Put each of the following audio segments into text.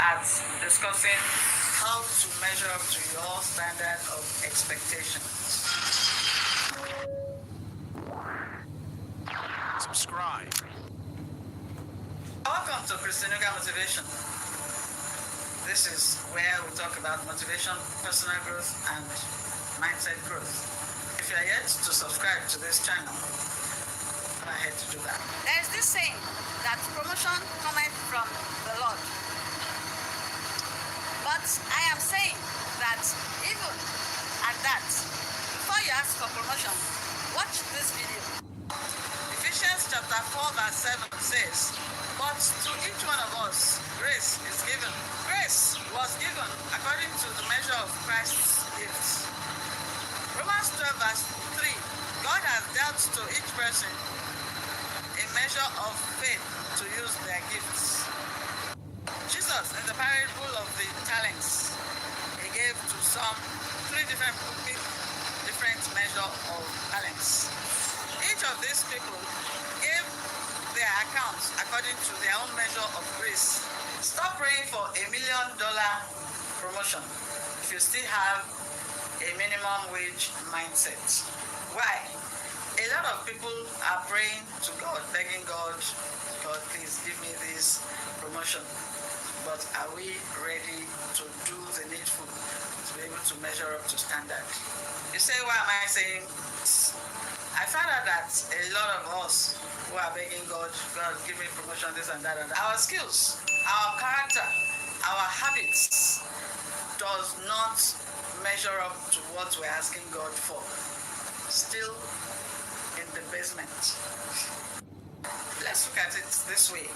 at discussing how to measure up to your standard of expectation. Subscribe. Welcome to Christynuga Motivation. This is where we talk about motivation, personal growth, and mindset growth. If you are yet to subscribe to this channel, go ahead to do that. There is this saying that promotion cometh from the Lord. But I am saying that even at that, before you ask for promotion, watch this video. Ephesians chapter 4 verse 7 says, "But to each one of us, grace is given." Grace was given according to the measure of Christ's gifts. Romans 12 verse 3, God has dealt to each person a measure of faith to use their gifts. Jesus, in the parable of the talents, he gave to some three different measure of talents. Each of these people gave their accounts according to their own measure of grace. Stop praying for $1 million promotion if you still have a minimum wage mindset. Why? A lot of people are praying to God, begging God, God, please give me this promotion. But are we ready to do the needful to be able to measure up to standard? You say, why am I saying this? I found out that a lot of us who are begging God, God, give me promotion, this and that, our skills, our character, our habits does not measure up to what we're asking God for. Still in the basement. Let's look at it this way.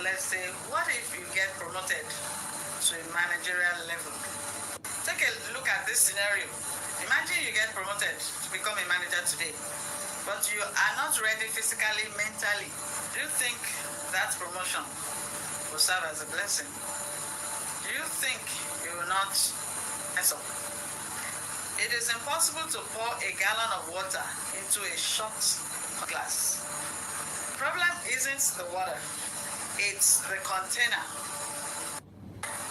Let's say, what if you get promoted to a managerial level? Take a look at this scenario. Imagine you get promoted to become a manager today, but you are not ready physically, mentally. Do you think that promotion will serve as a blessing? Do you think you will not mess up? It is impossible to pour a gallon of water into a shot glass. The problem isn't the water, it's the container.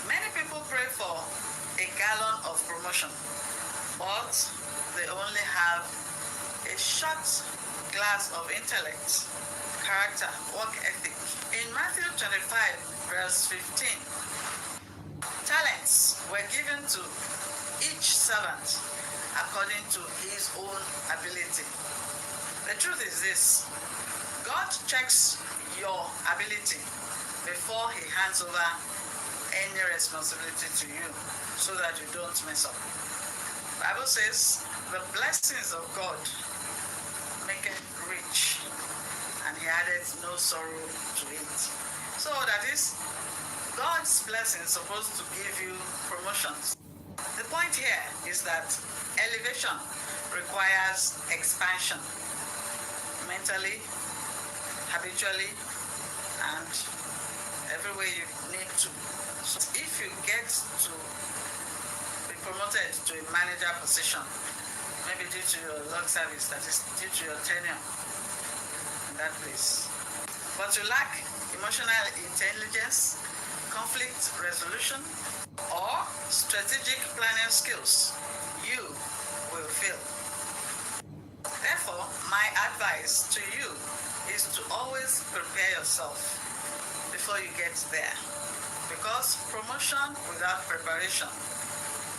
Many people pray for a gallon of promotion, but they only have a shot glass of intellect, character, work ethic. In Matthew 25, verse 15, talents were given to each servant according to his own ability. The truth is this: God checks your ability before he hands over any responsibility to you so that you don't mess up. The Bible says the blessings of God make it rich, and he added no sorrow to it. So that is, God's blessing is supposed to give you promotions. The point here is that elevation requires expansion, mentally, habitually, and every way you need to. So if you get to be promoted to a manager position, maybe due to your long service, that is due to your tenure in that place, but you lack emotional intelligence, conflict resolution, or strategic planning skills, you will fail. Therefore, my advice to you is to always prepare yourself before you get there, because promotion without preparation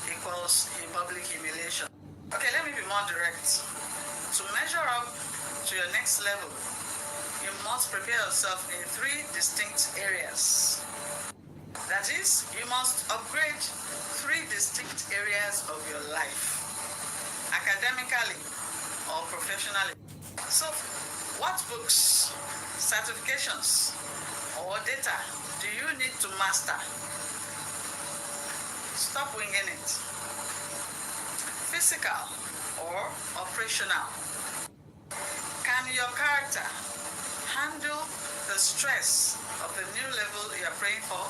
equals public humiliation. Okay, let me be more direct. To measure up to your next level, you must prepare yourself in three distinct areas. That is, you must upgrade three distinct areas of your life, academically or professionally. So, what books, certifications, or data do you need to master? Stop winging it. Physical or operational. Can your character handle the stress of the new level you are praying for?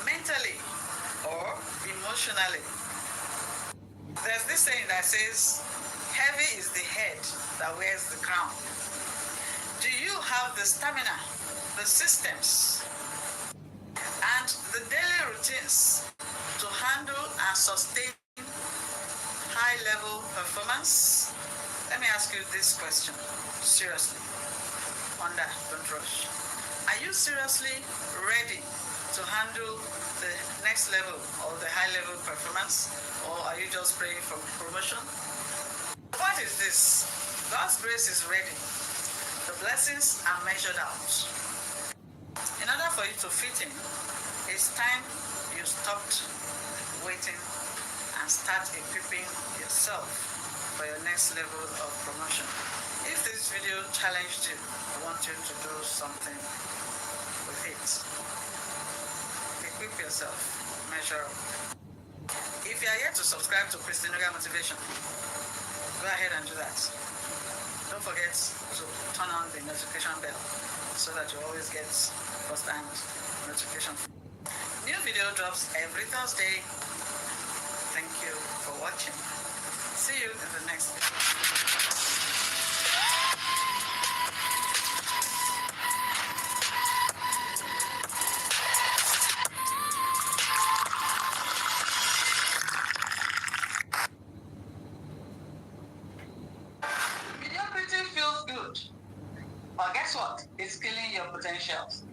Mentally or emotionally? There's this saying that says, heavy is the head that wears the crown. Do you have the stamina, the the systems and the daily routines to handle and sustain high-level performance? Let me ask you this question, seriously. Wonder, don't rush. Are you seriously ready to handle the next level or the high-level performance, or are you just praying for promotion? What is this? God's grace is ready. The blessings are measured out. In order for you to fit in, it's time you stopped waiting and start equipping yourself for your next level of promotion. If this video challenged you, I want you to do something with it. Equip yourself, measure up. If you are yet to subscribe to Christynuga Motivation, go ahead and do that. Don't forget to turn on the notification bell so that you always get first-hand notification. New video drops every Thursday. Thank you for watching. See you in the next video. Mediocrity feels good, but guess what? It's killing your potentials.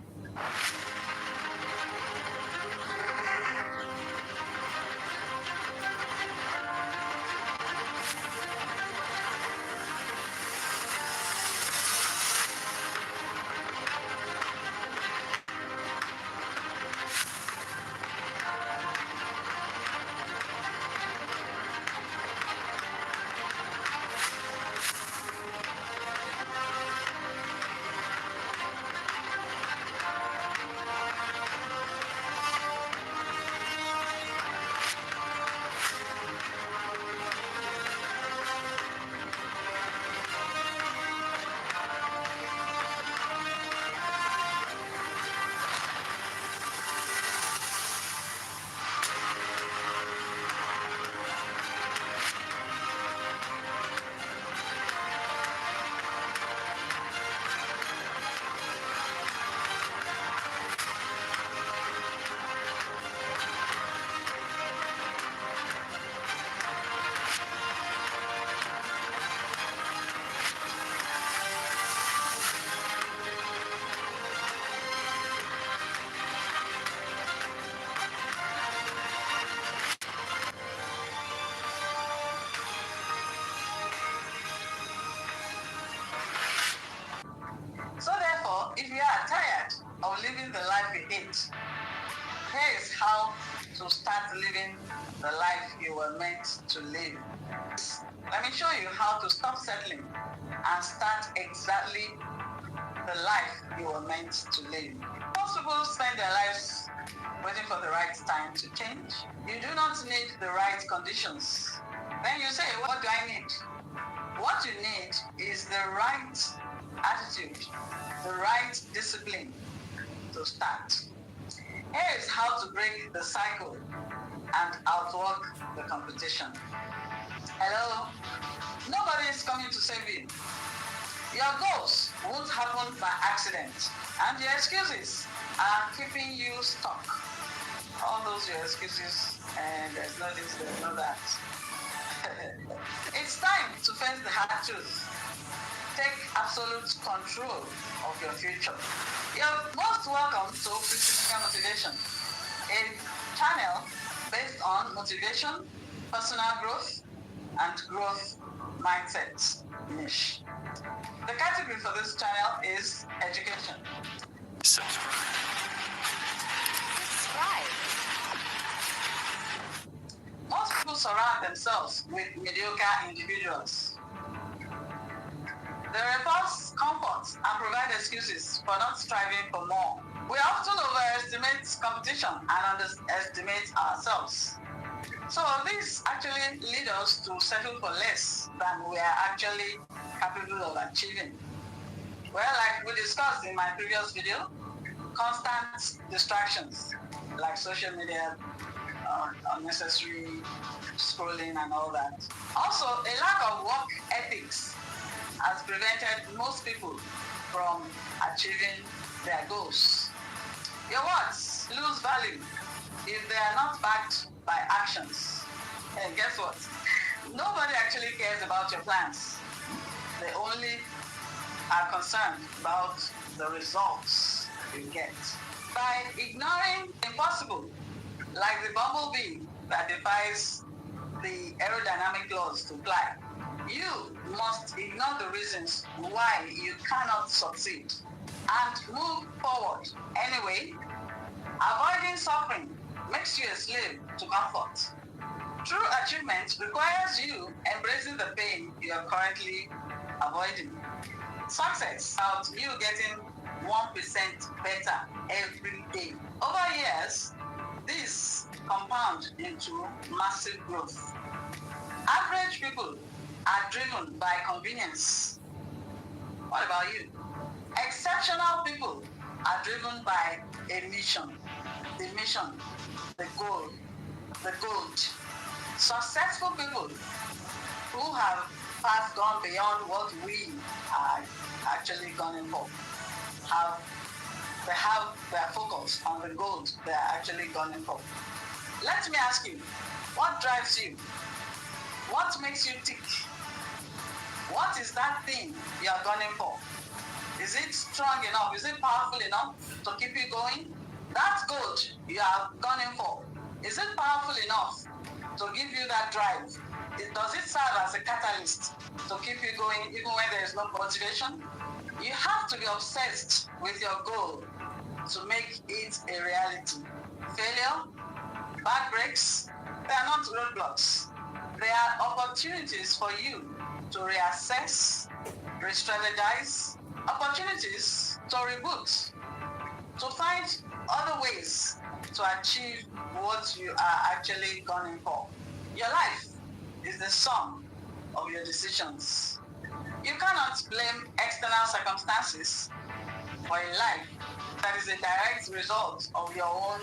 So therefore, if you are tired of living the life you hate, here is how to start living the life you were meant to live. Let me show you how to stop settling and start exactly the life you were meant to live. Most people spend their lives waiting for the right time to change. You do not need the right conditions. Then you say, what do I need? What you need is the right attitude, the right discipline to start. Here is how to break the cycle and outwork the competition. Hello? Nobody is coming to save you. Your goals won't happen by accident, and your excuses are keeping you stuck. All those your excuses, and there's no this, there's no that. It's time to face the hard truth. Take absolute control of your future. You're most welcome to Christynuga Motivation, a channel based on motivation, personal growth, and growth mindset niche. The category for this channel is education. Subscribe. Most people surround themselves with mediocre individuals. They reinforce comfort and provide excuses for not striving for more. We often overestimate competition and underestimate ourselves. So this actually leads us to settle for less than we are actually capable of achieving. Well, like we discussed in my previous video, constant distractions like social media, unnecessary scrolling and all that. Also, a lack of work ethics has prevented most people from achieving their goals. lose value if they are not backed by actions. And guess what? Nobody actually cares about your plans. They only are concerned about the results you get. By ignoring the impossible, like the bumblebee that defies the aerodynamic laws to fly, you must ignore the reasons why you cannot succeed and move forward anyway. Avoiding suffering makes you a slave to comfort. True achievement requires you embracing the pain you are currently avoiding. Success about you getting 1% better every day. Over years, this compounds into massive growth. Average people are driven by convenience. What about you? Exceptional people are driven by a mission. The mission, the goal, the goal. Successful people who have gone beyond what we are actually gunning for they have their focus on the goals they are actually gunning for. Let me ask you, what drives you? What makes you tick? What is that thing you are gunning for? Is it strong enough? Is it powerful enough to keep you going? That goal you are gunning for, is it powerful enough to give you that drive? Does it serve as a catalyst to keep you going even when there is no motivation? You have to be obsessed with your goal to make it a reality. Failure, bad breaks, they are not roadblocks. They are opportunities for you to reassess, re-strategize, opportunities to reboot, to find other ways to achieve what you are actually gunning for. Your life is the sum of your decisions. You cannot blame external circumstances for a life that is a direct result of your own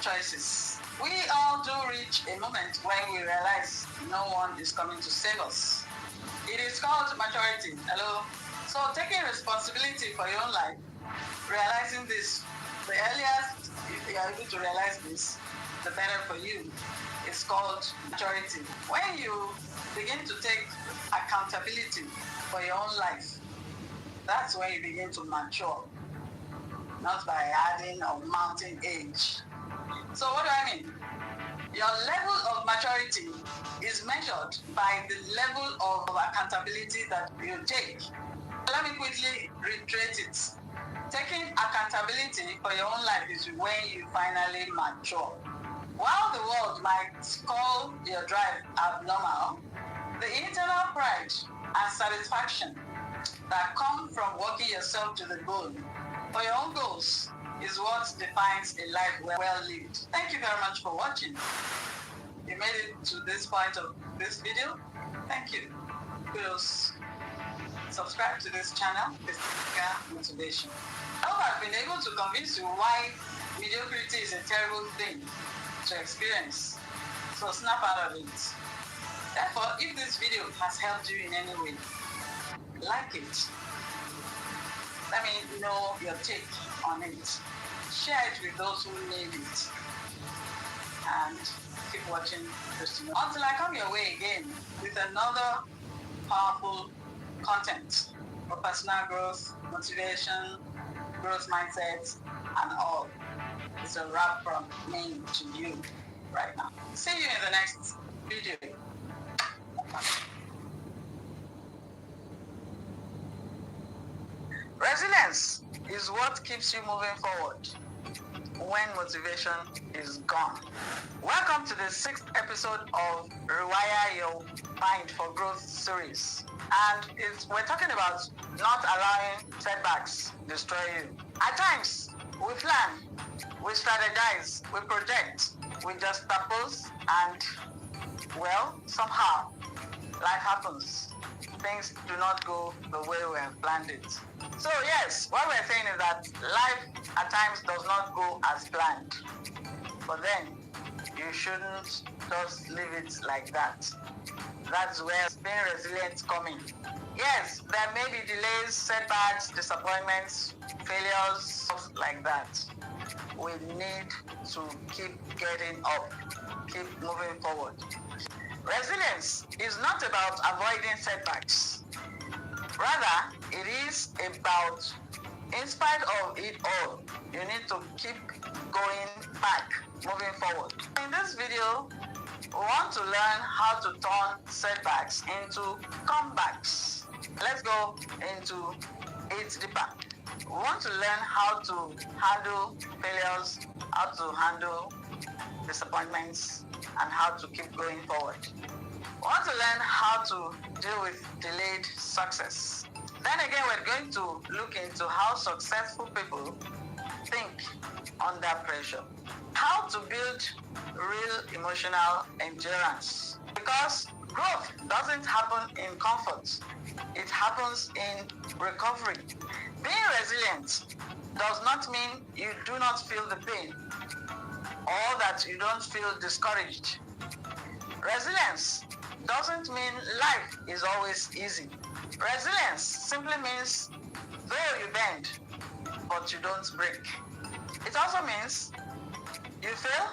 choices. We all do reach a moment when we realize no one is coming to save us. It is called maturity. Hello? So taking responsibility for your own life, realizing this, the earlier you are able to realize this, the better for you. It's called maturity. When you begin to take accountability for your own life, that's when you begin to mature, not by adding or mounting age. So what do I mean? Your level of maturity is measured by the level of accountability that you take. Let me quickly reiterate it. Taking accountability for your own life is when you finally mature. While the world might call your drive abnormal, the internal pride and satisfaction that come from working yourself to the goal for your own goals is what defines a life well lived. Thank you very much for watching. You made it to this point of this video. Thank you. Kudos. Subscribe to this channel, Christynuga Motivation. I hope I've been able to convince you why mediocrity is a terrible thing to experience. So snap out of it. Therefore, if this video has helped you in any way, like it. Let me know your take on it. Share it with those who need it. And keep watching Christynuga until I come your way again with another powerful content for personal growth, motivation, growth mindset, and all. It's a wrap from me to you right now. See you in the next video. Resilience is what keeps you moving forward when motivation is gone. Welcome to the 6th episode of Rewire Your Mind for Growth series. And we're talking about not allowing setbacks destroy you. At times, we plan, we strategize, we project, we just propose, and, well, somehow, life happens. Things do not go the way we have planned it. So yes, what we're saying is that life at times does not go as planned. But then, you shouldn't just leave it like that. That's where being resilient coming. Yes, there may be delays, setbacks, disappointments, failures, stuff like that. we need to keep getting up, keep moving forward. Resilience is not about avoiding setbacks. Rather, it is about, in spite of it all, you need to keep going back, moving forward. In this video, we want to learn how to turn setbacks into comebacks. Let's go into it deeper. We want to learn how to handle failures, how to handle disappointments, and how to keep going forward. We want to learn how to deal with delayed success. Then again, we're going to look into how successful people think under pressure. How to build real emotional endurance. Because growth doesn't happen in comfort. It happens in recovery. Being resilient does not mean you do not feel the pain or that you don't feel discouraged. Resilience doesn't mean life is always easy. Resilience simply means though you bend, but you don't break. It also means you fail,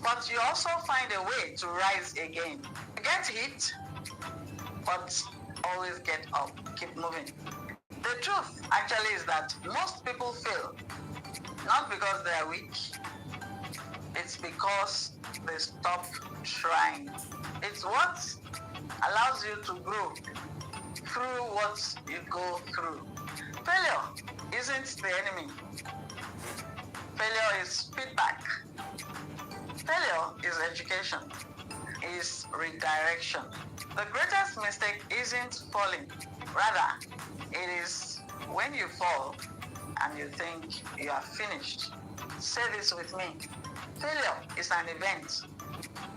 but you also find a way to rise again. You get hit, but always get up, keep moving. The truth actually is that most people fail, not because they are weak, it's because they stop trying. It's what allows you to grow through what you go through. Failure isn't the enemy. Failure is feedback. Failure is education, is redirection. The greatest mistake isn't falling. Rather, it is when you fall and you think you are finished. Say this with me. Failure is an event,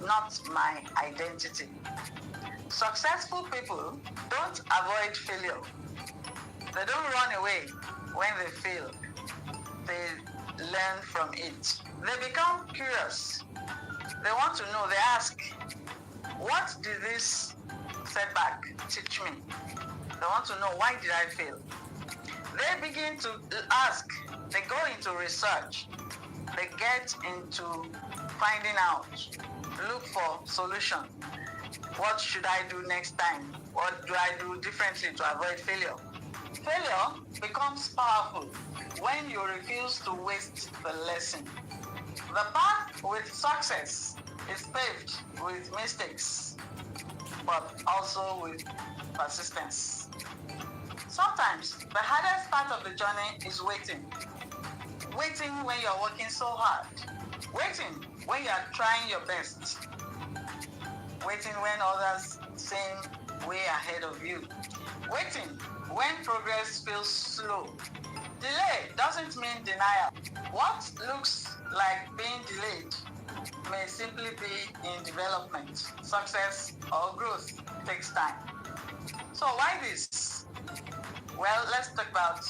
not my identity. Successful people don't avoid failure. They don't run away when they fail. They learn from it. They become curious. They want to know. They ask, what did this setback teach me? They want to know, why did I fail? They begin to ask. They go into research. They get into finding out. Look for solution. What should I do next time? What do I do differently to avoid failure? Failure becomes powerful when you refuse to waste the lesson. The path with success is paved with mistakes, but also with persistence. Sometimes the hardest part of the journey is waiting. Waiting when you're working so hard. Waiting when you're trying your best. Waiting when others seem way ahead of you. Waiting when progress feels slow. Delay doesn't mean denial. What looks like being delayed may simply be in development. Success or growth takes time. So why this? Well, let's talk about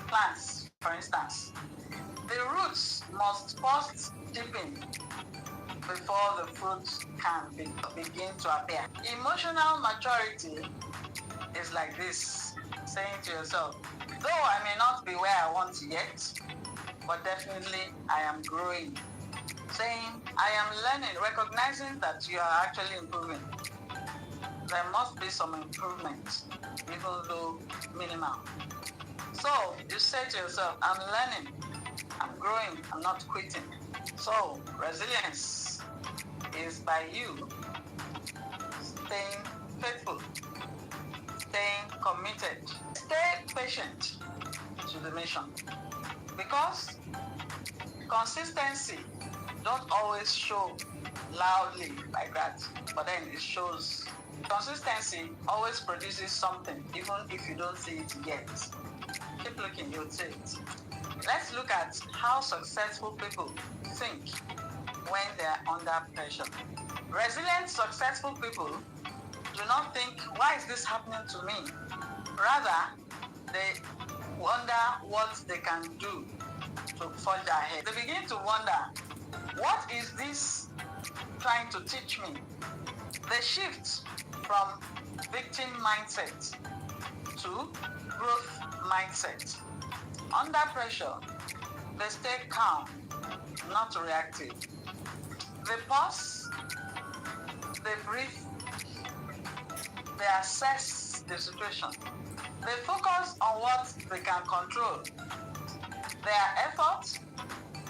plants, for instance. The roots must first deepen before the fruit can begin to appear. Emotional maturity is like this, saying to yourself, though I may not be where I want yet, but definitely I am growing. Saying, I am learning, recognizing that you are actually improving. There must be some improvement, even though minimal. So you say to yourself, I'm learning, I'm growing, I'm not quitting. So resilience is by you staying faithful, staying committed, stay patient to the mission. Because consistency don't always show loudly like that, but then it shows. Consistency always produces something, even if you don't see it yet. Keep looking, you'll see it. Let's look at how successful people think when they're under pressure. Resilient, successful people do not think, why is this happening to me? Rather, they wonder what they can do to forge ahead. They begin to wonder, what is this trying to teach me? They shift from victim mindset to growth mindset. Under pressure, they stay calm, not reactive. They pause, they breathe, they assess the situation. They focus on what they can control. Their effort,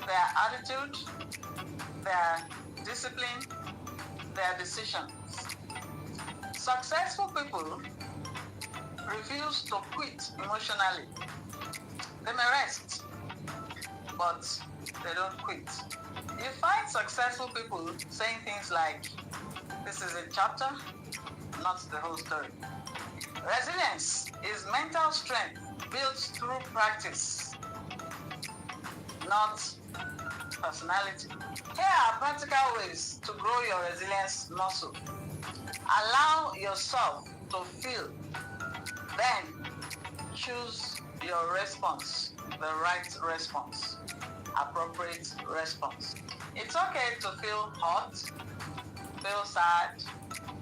their attitude, their discipline, their decisions. Successful people refuse to quit emotionally. They may rest, but they don't quit. You find successful people saying things like, this is a chapter, not the whole story. Resilience is mental strength built through practice, not personality. Here are practical ways to grow your resilience muscle. Allow yourself to feel, then choose your response, the right response, appropriate response. It's okay to feel hot, feel sad,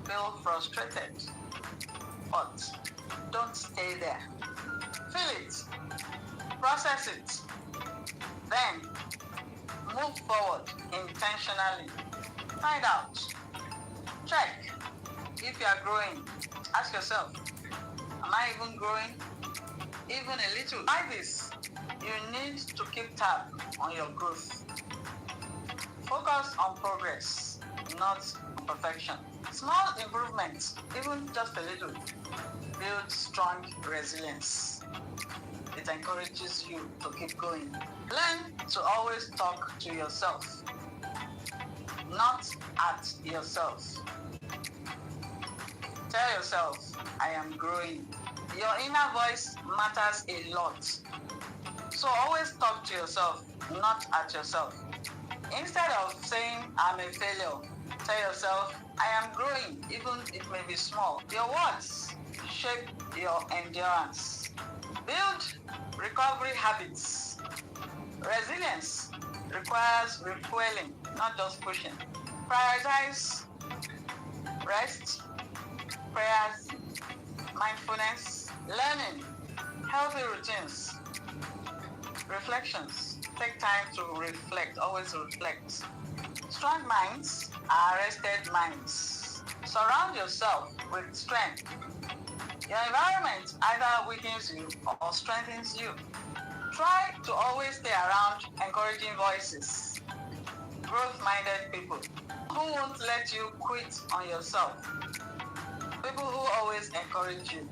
feel frustrated, but don't stay there. Feel it, process it, then move forward intentionally. Find out, check if you are growing. Ask yourself, am I even growing? Even a little. Like this, you need to keep tab on your growth. Focus on progress, not perfection. Small improvements, even just a little, build strong resilience. It encourages you to keep going. Learn to always talk to yourself, not at yourself. Tell yourself, I am growing. Your inner voice matters a lot. So always talk to yourself, not at yourself. Instead of saying, I'm a failure, tell yourself, I am growing, even it may be small. Your words shape your endurance. Build recovery habits. Resilience requires refueling, not just pushing. Prioritize rest, prayers, mindfulness, learning, healthy routines, reflections. Take time to reflect, always reflect. Strong minds are rested minds. Surround yourself with strength. Your environment either weakens you or strengthens you. Try to always stay around encouraging voices, growth-minded people who won't let you quit on yourself. People who always encourage you,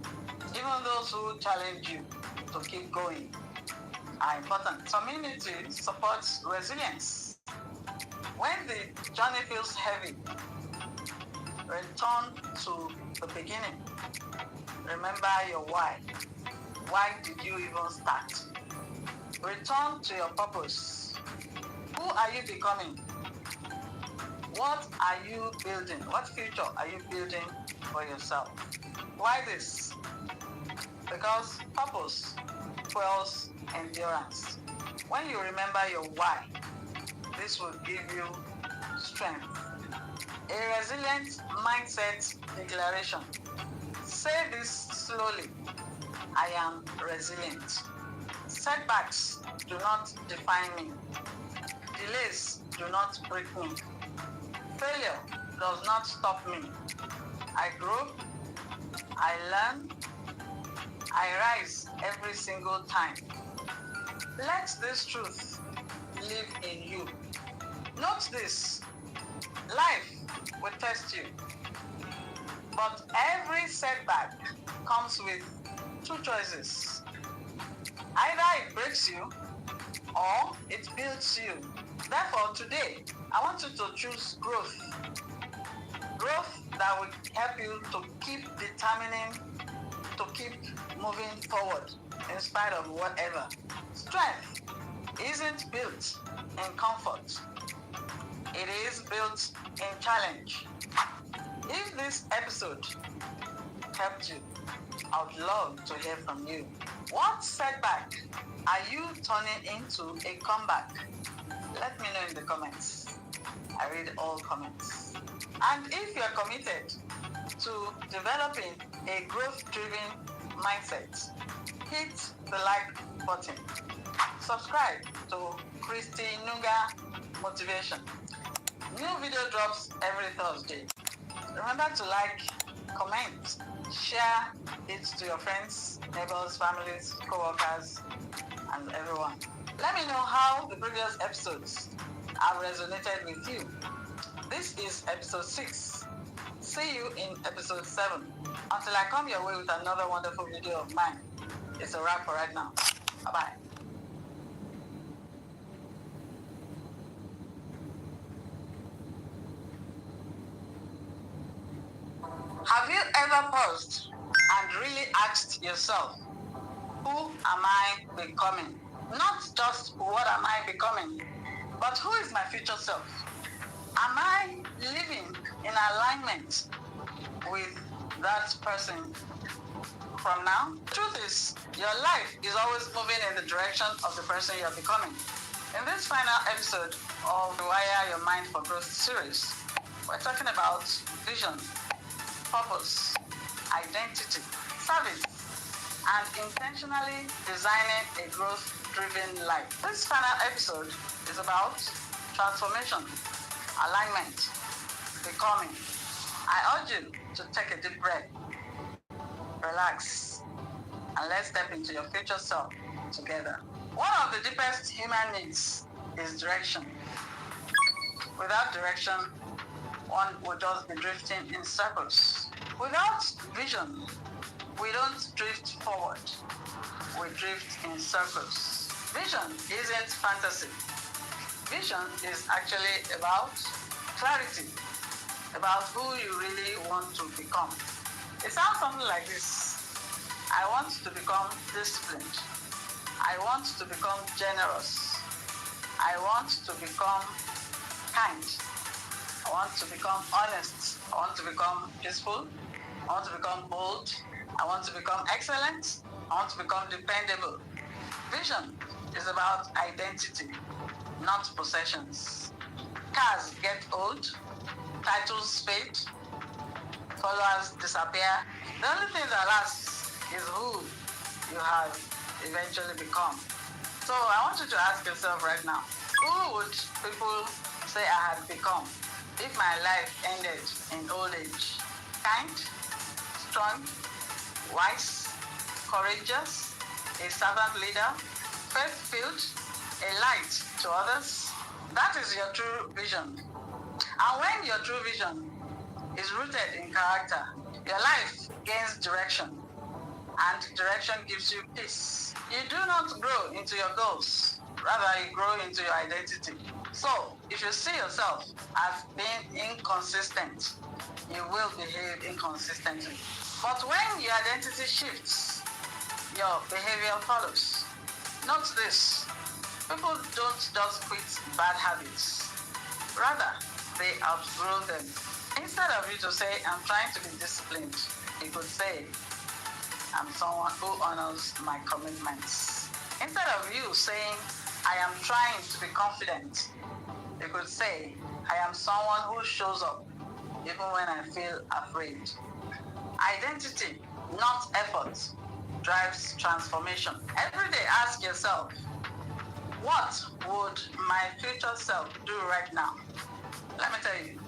even those who challenge you to keep going, are important. Community supports resilience. When the journey feels heavy, return to the beginning. Remember your why. Why did you even start? Return to your purpose. Who are you becoming? What are you building? What future are you building for yourself? Why this? Because purpose fuels endurance. When you remember your why, this will give you strength. A resilient mindset declaration. Say this slowly. I am resilient. Setbacks do not define me. Delays do not break me. Failure does not stop me. I grow, I learn, I rise every single time. Let this truth live in you. Note this, life will test you, but every setback comes with two choices. Either it breaks you or it builds you. Therefore, today, I want you to choose growth. Growth that will help you to keep determining, to keep moving forward in spite of whatever. Strength isn't built in comfort. It is built in challenge. If this episode helped you, I would love to hear from you. What setback are you turning into a comeback? Let me know in the comments. I read all comments. And if you are committed to developing a growth-driven mindset, hit the like button. Subscribe to Christynuga Motivation. New video drops every Thursday. Remember to like, comment, share it to your friends, neighbors, families, co-workers, and everyone. Let me know how the previous episodes have resonated with you. This is episode 6. See you in episode 7. Until I come your way with another wonderful video of mine. It's a wrap for right now. Bye-bye. Have you ever paused and really asked yourself, who am I becoming? Not just what am I becoming, but who is my future self? Am I living in alignment with that person from now? The truth is, your life is always moving in the direction of the person you're becoming. In this final episode of Rewire Your Mind for Growth series, we're talking about vision, purpose, identity, service, and intentionally designing a growth-driven life. This final episode is about transformation, alignment, becoming. I urge you to take a deep breath, relax, and let's step into your future self together. One of the deepest human needs is direction. Without direction, one will just be drifting in circles. Without vision, we don't drift forward, we drift in circles. Vision isn't fantasy. Vision is actually about clarity, about who you really want to become. It sounds something like this. I want to become disciplined. I want to become generous. I want to become kind. I want to become honest. I want to become peaceful. I want to become bold. I want to become excellent. I want to become dependable. Vision is about identity, not possessions. Cars get old, titles fade, followers disappear. The only thing that lasts is who you have eventually become. So I want you to ask yourself right now, who would people say I had become if my life ended in old age? Kind, strong, wise, courageous, a servant leader, faith-filled, a light to others. That is your true vision. And when your true vision is rooted in character, your life gains direction, and direction gives you peace. You do not grow into your goals, rather you grow into your identity. So, if you see yourself as being inconsistent, you will behave inconsistently. But when your identity shifts, your behavior follows. Note this, people don't just quit bad habits. Rather, they outgrow them. Instead of you to say, I'm trying to be disciplined, you could say, I'm someone who honors my commitments. Instead of you saying, I am trying to be confident, you could say, I am someone who shows up even when I feel afraid. Identity, not effort, drives transformation. Every day ask yourself, what would my future self do right now? Let me tell you,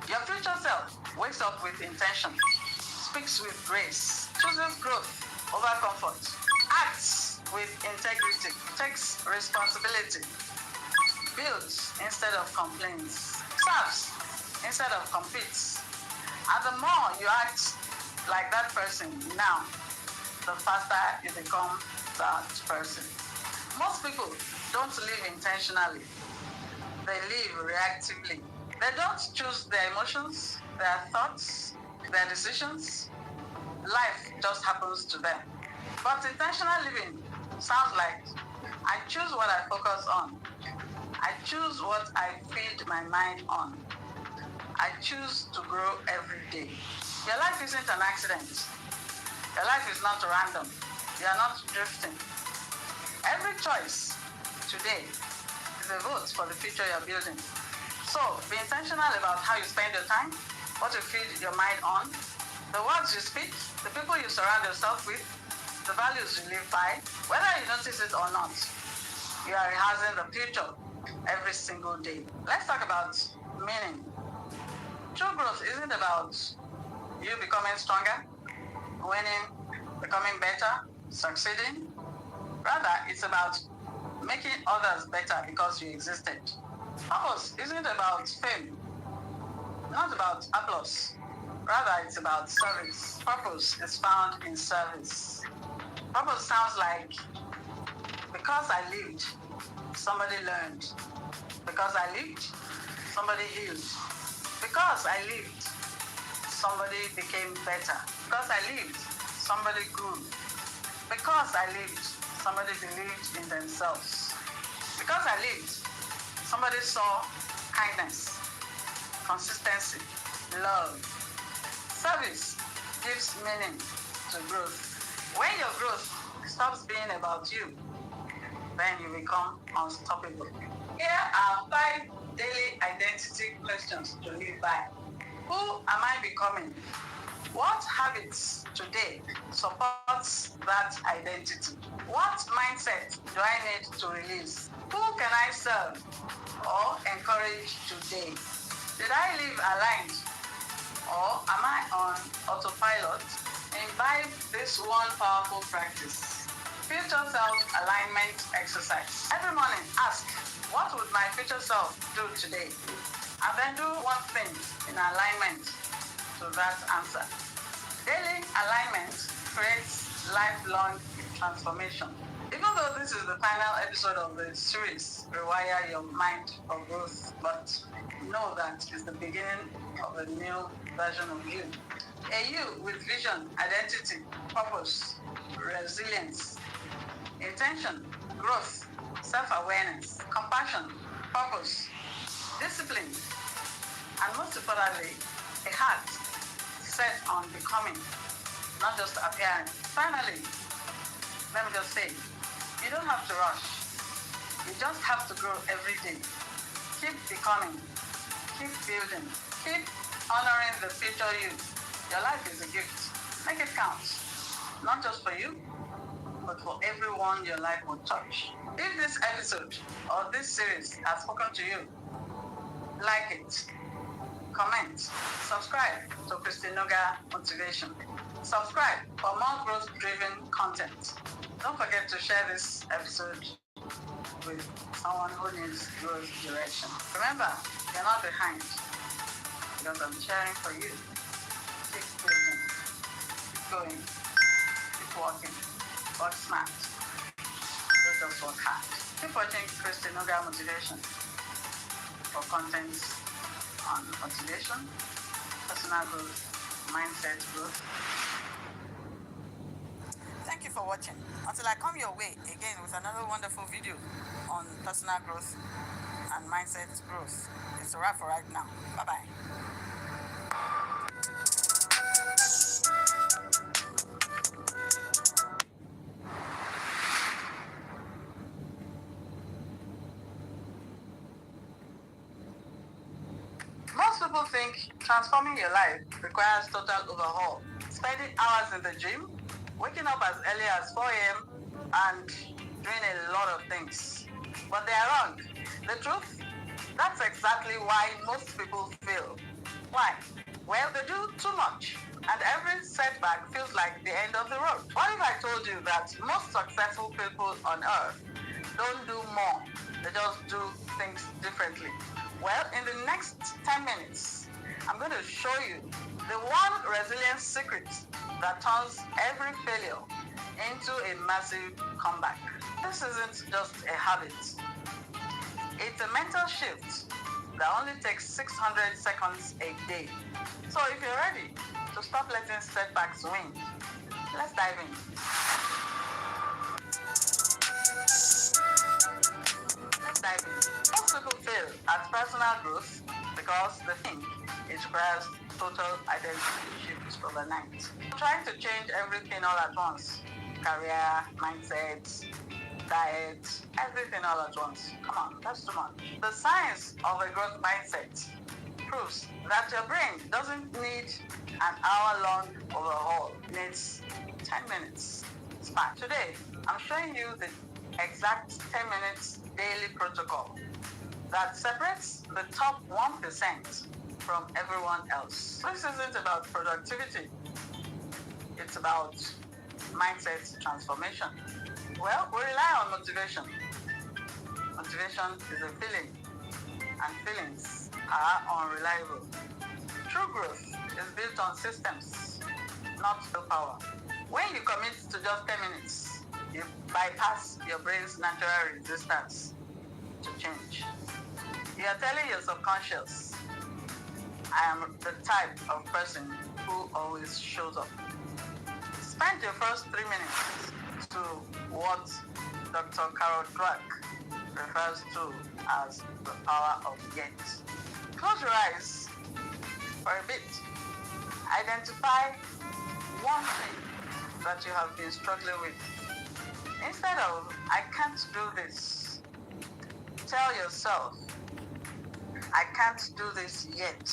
your future self wakes up with intention, speaks with grace, chooses growth over comfort, acts with integrity, takes responsibility, builds instead of complains, serves instead of competes. And the more you act like that person now, the faster you become that person. Most people don't live intentionally. They live reactively. They don't choose their emotions, their thoughts, their decisions. Life just happens to them. But intentional living sounds like, I choose what I focus on. I choose what I feed my mind on. I choose to grow every day. Your life isn't an accident. Your life is not random. You are not drifting. Every choice today is a vote for the future you're building. So be intentional about how you spend your time, what you feed your mind on, the words you speak, the people you surround yourself with, the values you live by, whether you notice it or not. You are rehearsing the future every single day. Let's talk about meaning. True growth isn't about you becoming stronger, winning, becoming better, succeeding. Rather, it's about making others better because you existed. Purpose isn't about fame, not about applause. Rather, it's about service. Purpose is found in service. Purpose sounds like, because I lived, somebody learned. Because I lived, somebody healed. Because I lived, somebody became better. Because I lived, somebody grew. Because I lived, somebody believed in themselves. Because I lived, somebody saw kindness, consistency, love. Service gives meaning to growth. When your growth stops being about you, then you become unstoppable. Here are 5 daily identity questions to live by. Who am I becoming? What habits today supports that identity? What mindset do I need to release? Who can I serve or encourage today? Did I live aligned or am I on autopilot? Imbibe this one powerful practice. Future self alignment exercise. Every morning, ask, what would my future self do today? And then do one thing in alignment to that answer. Daily alignment creates lifelong transformation. Even though this is the final episode of the series, Rewire Your Mind for Growth, but know that it's the beginning of a new version of you. A you with vision, identity, purpose, resilience, intention, growth, self-awareness, compassion, purpose, discipline, and most importantly, a heart set on becoming, not just appearing. Finally, let me just say, you don't have to rush. You just have to grow every day. Keep becoming, keep building, keep honoring the future you. Your life is a gift. Make it count. Not just for you, but for everyone your life will touch. If this episode or this series has spoken to you, like it, comment, subscribe to Christynuga Motivation. Subscribe for more growth-driven content. Don't forget to share this episode with someone who needs growth direction. Remember, you're not behind because I'm cheering for you. Keep building, keep going, keep walking, work smart, don't just work hard. Keep watching Christynuga Motivation for content on motivation, personal growth, mindset growth. Thank you for watching. Until I come your way again with another wonderful video on personal growth and mindset growth. It's a wrap for right now. Bye-bye. Most people think transforming your life requires total overhaul. Spending hours in the gym, waking up as early as 4 a.m. and doing a lot of things. But they are wrong. The truth? That's exactly why most people fail. Why? Well, they do too much, and every setback feels like the end of the road. What if I told you that most successful people on earth don't do more, they just do things differently? Well, in the next 10 minutes, I'm going to show you the one resilience secret that turns every failure into a massive comeback. This isn't just a habit. It's a mental shift that only takes 600 seconds a day. So if you're ready to stop letting setbacks win, let's dive in. Most people fail at personal growth because they think it requires total identity shift overnight. Trying to change everything all at once, career, mindset, diet, everything all at once. Come on, that's too much. The science of a growth mindset proves that your brain doesn't need an hour-long overhaul. It needs 10 minutes. Smart. Today, I'm showing you the exact 10 minutes daily protocol that separates the top 1% from everyone else. This isn't about productivity. It's about mindset transformation. Well, we rely on motivation. Motivation is a feeling, and feelings are unreliable. True growth is built on systems, not willpower. When you commit to just 10 minutes, you bypass your brain's natural resistance to change. You are telling your subconscious, I am the type of person who always shows up. Spend your first 3 minutes to what Dr. Carol Dweck refers to as the power of yet. Close your eyes for a bit. Identify one thing that you have been struggling with. Instead of, I can't do this, tell yourself, I can't do this yet.